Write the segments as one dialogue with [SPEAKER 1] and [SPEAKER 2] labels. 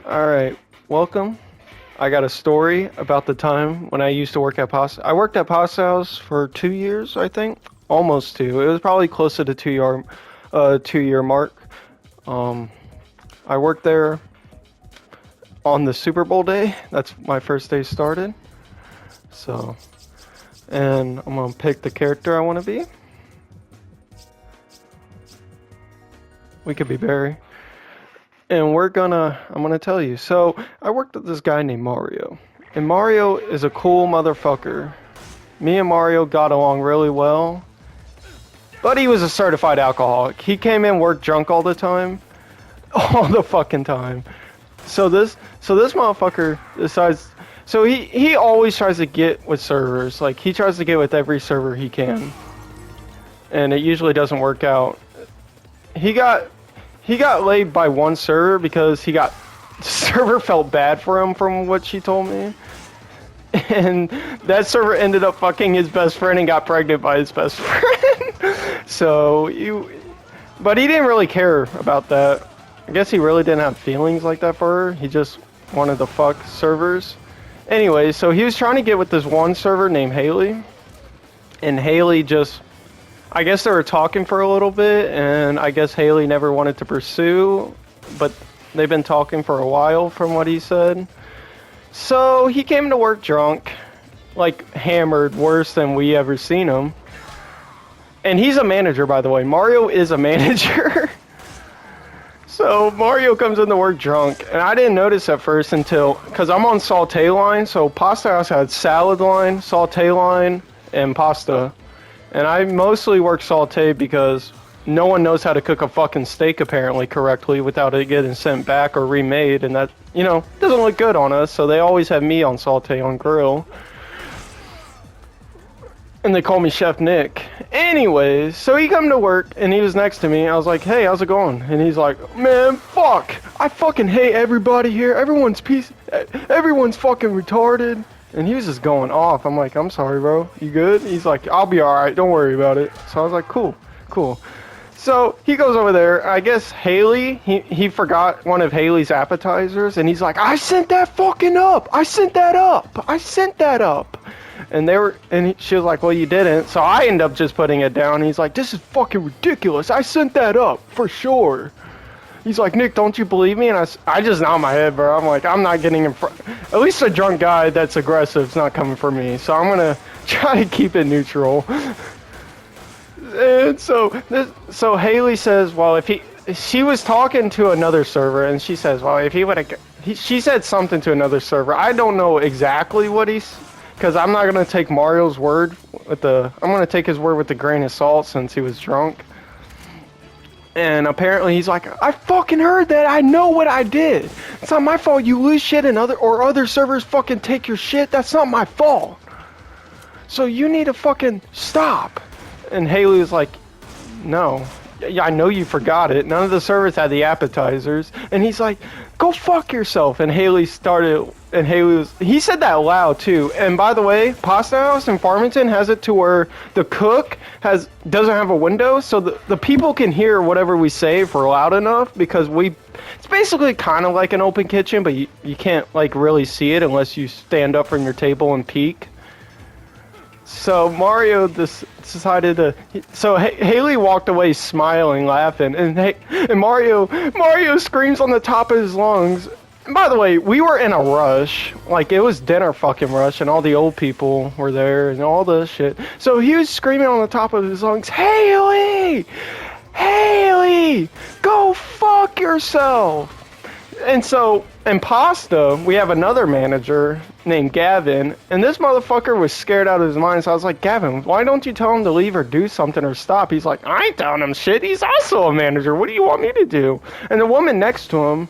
[SPEAKER 1] Alright, welcome. I got a story about the time when I used to work at Pasta. I worked at Pasta House for 2 years, I think. Almost two. It was probably close to the 2 year mark. Um, I worked there on the Super Bowl day. That's my first day started. So, and I'm gonna pick the character I want to be. We could be Barry. And I'm gonna tell you. So, I worked with this guy named Mario. And Mario is a cool motherfucker. Me and Mario got along really well. But he was a certified alcoholic. He came in, worked drunk all the time. All the fucking time. So this motherfucker decides, so he always tries to get with servers. Like, he tries to get with every server he can. And it usually doesn't work out. He got laid by one server because the server felt bad for him from what she told me. And that server ended up fucking his best friend and got pregnant by his best friend. But he didn't really care about that. I guess he really didn't have feelings like that for her. He just wanted to fuck servers. Anyway, so he was trying to get with this one server named Haley. And Haley just, I guess they were talking for a little bit, and I guess Haley never wanted to pursue, but they've been talking for a while from what he said. So he came to work drunk, like hammered, worse than we ever seen him. And he's a manager, by the way. Mario is a manager. So Mario comes into work drunk, and I didn't notice at first because I'm on saute line, so Pasta House had salad line, saute line, and pasta. And I mostly work saute because no one knows how to cook a fucking steak apparently correctly without it getting sent back or remade, and that, doesn't look good on us, so they always have me on saute on grill. And they call me Chef Nick. Anyways, so he come to work, and he was next to me. I was like, hey, how's it going? And he's like, man, fuck. I fucking hate everybody here. Everyone's fucking retarded. And he was just going off. I'm like, I'm sorry, bro. You good? He's like, I'll be alright. Don't worry about it. So I was like, cool. So he goes over there. I guess Haley, he forgot one of Haley's appetizers. And he's like, I sent that fucking up. I sent that up. And she was like, well, you didn't. So I end up just putting it down. He's like, this is fucking ridiculous. I sent that up for sure. He's like, Nick, don't you believe me? And I just nod my head, bro. I'm like, I'm not getting in front. At least a drunk guy that's aggressive is not coming for me. So I'm going to try to keep it neutral. And so Haley says, well, she was talking to another server, and she says, well, if he would have, she said something to another server. I don't know exactly what because I'm not going to take Mario's word I'm going to take his word with a grain of salt since he was drunk. And apparently he's like, I fucking heard that. I know what I did. It's not my fault you lose shit and other servers fucking take your shit. That's not my fault. So you need to fucking stop. And Haley was like, no. Yeah, I know you forgot it. None of the servers had the appetizers. And he's like, go fuck yourself. And he said that loud too. And by the way, Pasta House in Farmington has it to where the cook doesn't have a window, so the people can hear whatever we say if we're loud enough, because it's basically kind of like an open kitchen, but you can't like really see it unless you stand up from your table and peek. So Mario decided to. So Haley walked away smiling, laughing, and Mario screams on the top of his lungs. And by the way, we were in a rush, like it was dinner fucking rush, and all the old people were there and all this shit. So he was screaming on the top of his lungs, Haley, go fuck yourself. And so, in Pasta, we have another manager named Gavin, and this motherfucker was scared out of his mind, so I was like, Gavin, why don't you tell him to leave or do something or stop? He's like, I ain't telling him shit, he's also a manager, what do you want me to do? And the woman next to him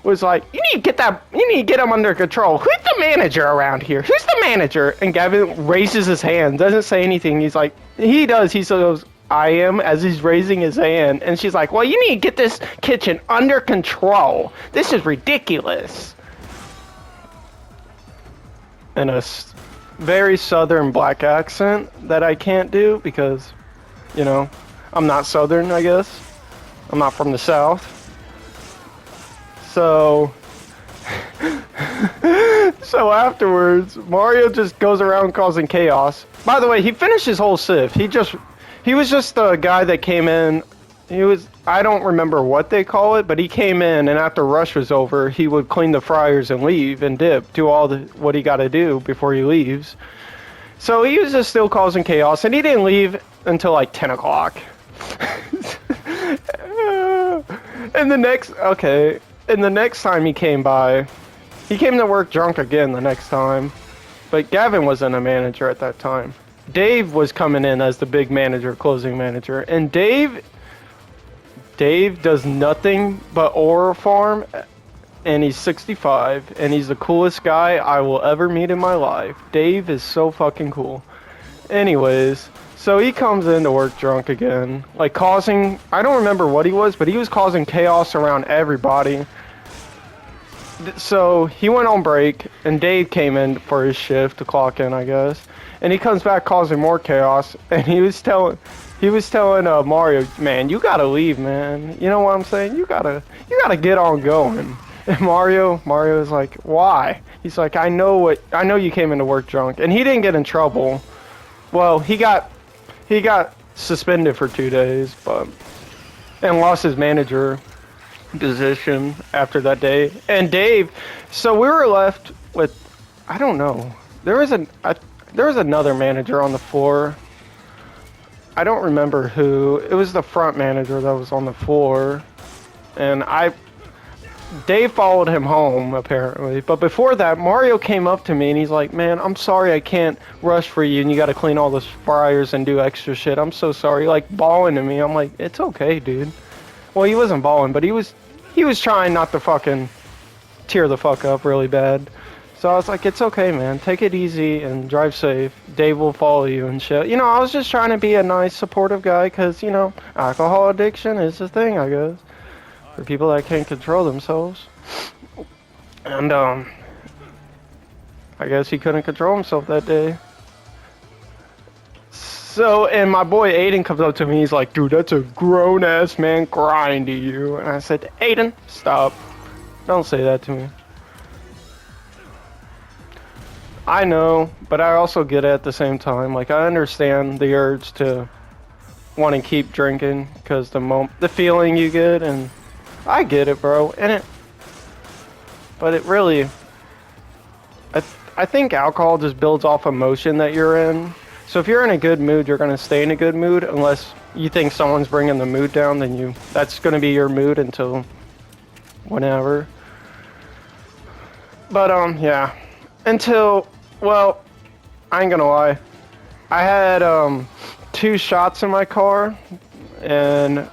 [SPEAKER 1] was like, you need to get him under control. Who's the manager around here? Who's the manager? And Gavin raises his hand, doesn't say anything, he goes, I am, as he's raising his hand, and she's like, well, you need to get this kitchen under control. This is ridiculous. In a very southern black accent that I can't do because, I'm not southern, I guess. I'm not from the south. So So afterwards, Mario just goes around causing chaos. By the way, he finished his whole Sif. He was just a guy that came in. I don't remember what they call it, but he came in, and after Rush was over, he would clean the fryers and leave and dip, do what he got to do before he leaves. So he was just still causing chaos, and he didn't leave until like 10 o'clock. And the next time he came by, he came to work drunk again the next time. But Gavin wasn't a manager at that time. Dave was coming in as the big manager, closing manager, and Dave does nothing but Aura farm, and he's 65, and he's the coolest guy I will ever meet in my life. Dave is so fucking cool. Anyways, so he comes in to work drunk again, like causing, I don't remember what he was, but he was causing chaos around everybody. So he went on break, and Dave came in for his shift to clock in, I guess. And he comes back causing more chaos, and he was telling Mario, man, you gotta leave, man. You know what I'm saying? You gotta get on going. And Mario's like, why? He's like, I know you came into work drunk, and he didn't get in trouble. Well, he got suspended for 2 days, and lost his manager position after that day. And Dave, so we were left with, I don't know. There was another manager on the floor. I don't remember who. It was the front manager that was on the floor. And Dave followed him home, apparently. But before that, Mario came up to me and he's like, man, I'm sorry I can't rush for you and you gotta clean all those fryers and do extra shit. I'm so sorry. Like, bawling to me. I'm like, it's okay, dude. Well, he wasn't bawling, but he was trying not to fucking tear the fuck up really bad. So I was like, it's okay, man. Take it easy and drive safe. Dave will follow you and shit. You know, I was just trying to be a nice, supportive guy because, you know, alcohol addiction is a thing, I guess, for people that can't control themselves. And, I guess he couldn't control himself that day. So, and my boy Aiden comes up to me. He's like, dude, that's a grown-ass man crying to you. And I said, Aiden, stop. Don't say that to me. I know, but I also get it at the same time. Like, I understand the urge to want to keep drinking because the feeling you get, and I get it, bro. But it really, I think alcohol just builds off emotion that you're in. So if you're in a good mood, you're gonna stay in a good mood unless you think someone's bringing the mood down. Then that's gonna be your mood until whenever. But yeah. Well, I ain't gonna lie. I had 2 shots in my car, and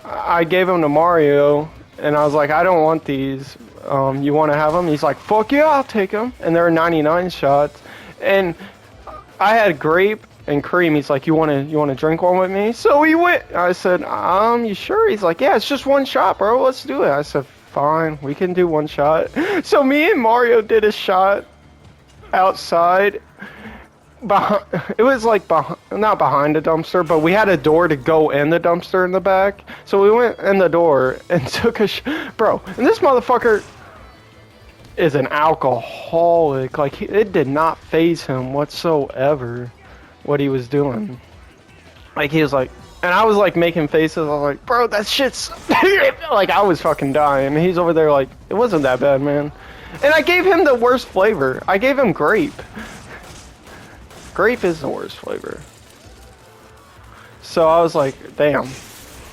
[SPEAKER 1] I gave them to Mario, and I was like, I don't want these. You want to have them? He's like, fuck yeah, I'll take them. And they're 99 shots, and I had grape and cream. He's like, you want to drink one with me? So we went. I said, you sure? He's like, yeah, it's just 1 shot, bro. Let's do it. I said, fine, we can do 1 shot. So me and Mario did a shot outside. It was like not behind the dumpster, but we had a door to go in the dumpster in the back. So we went in the door and took a bro. And this motherfucker is an alcoholic. Like, it did not faze him whatsoever what he was doing. Like, he was like, and I was like making faces. I was like, bro, that shit's like, I was fucking dying. And he's over there like, it wasn't that bad, man. And I gave him the worst flavor. I gave him grape. Grape is the worst flavor. So I was like, damn,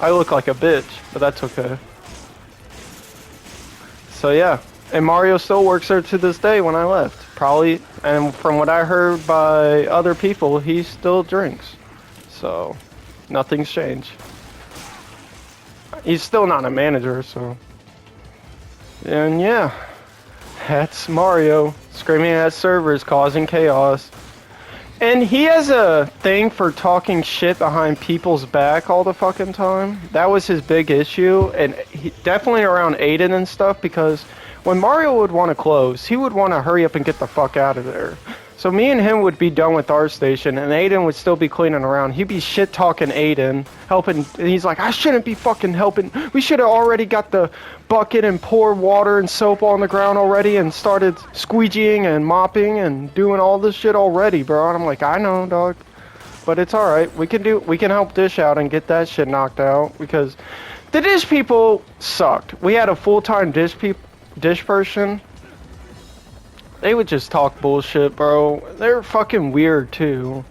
[SPEAKER 1] I look like a bitch, but that's okay. So yeah, and Mario still works there to this day when I left. Probably, and from what I heard by other people, he still drinks. So, nothing's changed. He's still not a manager, so. And yeah, that's Mario, screaming at servers, causing chaos. And he has a thing for talking shit behind people's back all the fucking time. That was his big issue, and definitely around Aiden and stuff, because when Mario would want to close, he would want to hurry up and get the fuck out of there. So me and him would be done with our station, and Aiden would still be cleaning around. He'd be shit-talking Aiden, helping, and he's like, I shouldn't be fucking helping. We should have already got the bucket and poured water and soap on the ground already and started squeegeeing and mopping and doing all this shit already, bro. And I'm like, I know, dog. But it's alright. We can help dish out and get that shit knocked out, because the dish people sucked. We had a full-time dish person. They would just talk bullshit, bro. They're fucking weird, too.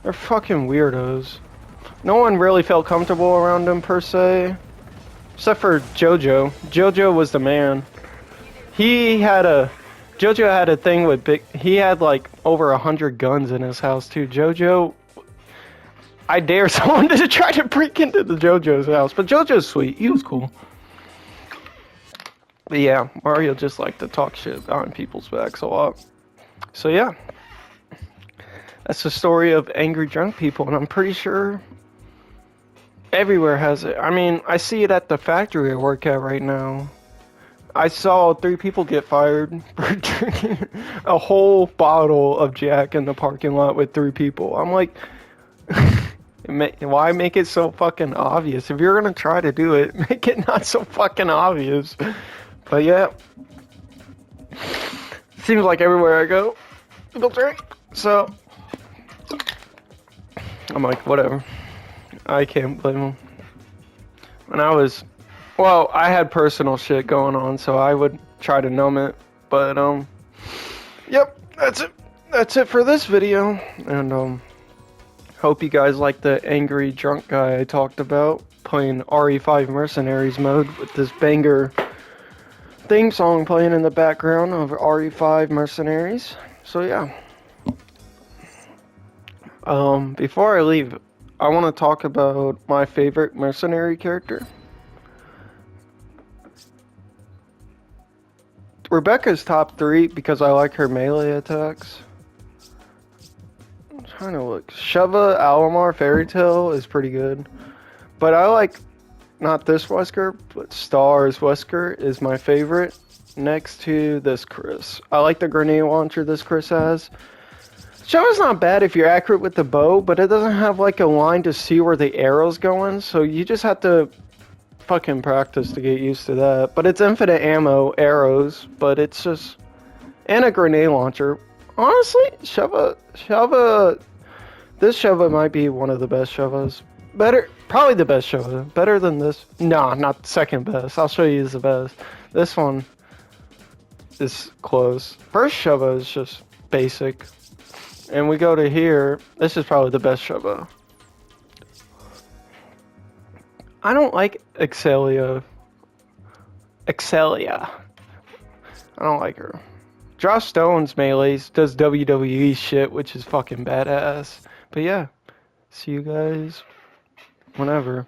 [SPEAKER 1] They're fucking weirdos. No one really felt comfortable around them, per se. Except for Jojo. Jojo was the man. Jojo had a thing with he had like over 100 guns in his house, too. Jojo, I dare someone to try to break into the Jojo's house. But Jojo's sweet. He was cool. But yeah, Mario just liked to talk shit behind people's backs a lot. So yeah, that's the story of angry drunk people, and I'm pretty sure everywhere has it. I mean, I see it at the factory I work at right now. I saw 3 people get fired for drinking a whole bottle of Jack in the parking lot with 3 people. I'm like, why make it so fucking obvious? If you're gonna try to do it, make it not so fucking obvious. But yeah, seems like everywhere I go, people drink. So I'm like, whatever. I can't blame them. When I had personal shit going on, so I would try to numb it. But yep, that's it. That's it for this video. And hope you guys like the angry drunk guy I talked about playing RE5 Mercenaries mode with this banger theme song playing in the background of RE5 Mercenaries. So yeah. Before I leave, I want to talk about my favorite mercenary character. Rebecca's top 3 because I like her melee attacks. I'm trying to look. Sheva, Alamar, Fairy Tail is pretty good. But I like not this Wesker, but Star's Wesker is my favorite next to this Chris. I like the grenade launcher this Chris has. Sheva's not bad if you're accurate with the bow, but it doesn't have like a line to see where the arrow's going, so you just have to fucking practice to get used to that. But it's infinite ammo, arrows, but it's just... and a grenade launcher. Honestly, Sheva... this Sheva might be one of the best Shevas. Probably the best Sheva. Better than this. No, not second best. I'll show you the best. This one is close. First Sheva is just basic. And we go to here. This is probably the best Sheva. I don't like Excelia. I don't like her. Josh Stone's melees does WWE shit, which is fucking badass. But yeah, see you guys whenever.